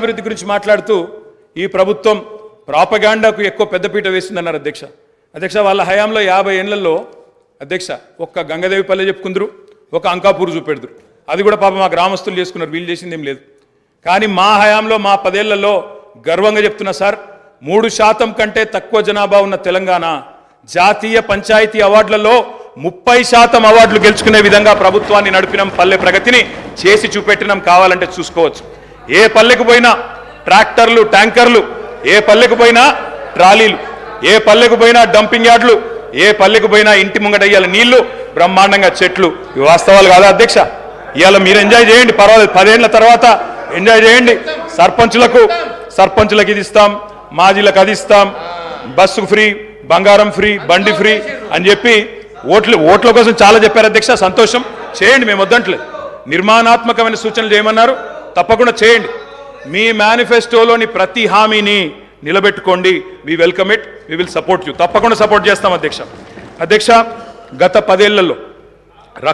అభివృద్ధి గురించి మాట్లాడుతూ ఈ ప్రభుత్వం ప్రాపగాండాకు ఎక్కువ పెద్దపీట వేసిందన్నారు అధ్యక్ష. వాళ్ళ హయాంలో 50 ఏళ్లలో అధ్యక్ష ఒక్క గంగదేవిపల్లె చెప్పుకుందరు, ఒక అంకాపూర్ చూపెడుదురు. అది కూడా పాపం మా గ్రామస్తులు చేసుకున్నారు, వీళ్ళు చేసింది ఏం లేదు. కానీ మా హయాంలో మా 10 ఏళ్లలో గర్వంగా చెప్తున్నా సార్, 3% కంటే తక్కువ జనాభా ఉన్న తెలంగాణ జాతీయ పంచాయతీ అవార్డులలో 30% అవార్డులు గెలుచుకునే విధంగా ప్రభుత్వాన్ని నడిపినాం. పల్లె ప్రగతిని చేసి చూపెట్టినాం. కావాలంటే చూసుకోవచ్చు. ఏ పల్లెకు పోయినా ట్రాక్టర్లు, ట్యాంకర్లు, ఏ పల్లెకు పోయినా ట్రాలీలు, ఏ పల్లెకు పోయినా డంపింగ్ యార్డులు, ఏ పల్లెకు పోయినా ఇంటి ముంగటయ్యాల నీళ్లు, బ్రహ్మాండంగా చెట్లు. ఇవి వాస్తవాలు కాదా అధ్యక్ష? ఇవాళ మీరు ఎంజాయ్ చేయండి, పర్వాలేదు. 10 ఏళ్ల తర్వాత ఎంజాయ్ చేయండి. సర్పంచులకు ఇది ఇస్తాం, మాజీలకు అది ఇస్తాం, బస్సు ఫ్రీ, బంగారం ఫ్రీ, బండి ఫ్రీ అని చెప్పి ఓట్ల కోసం చాలా చెప్పారు అధ్యక్ష. సంతోషం, చేయండి, మేము వద్దంటలేదు. నిర్మాణాత్మకమైన సూచనలు చేయమన్నారు, తప్పకుండా చేయండి. మీ మేనిఫెస్టోలోని ప్రతి హామీని నిలబెట్టుకోండి. We welcome it, we will support you. తప్పకుండా సపోర్ట్ చేస్తాం అధ్యక్ష. గత 10 ఏళ్లలో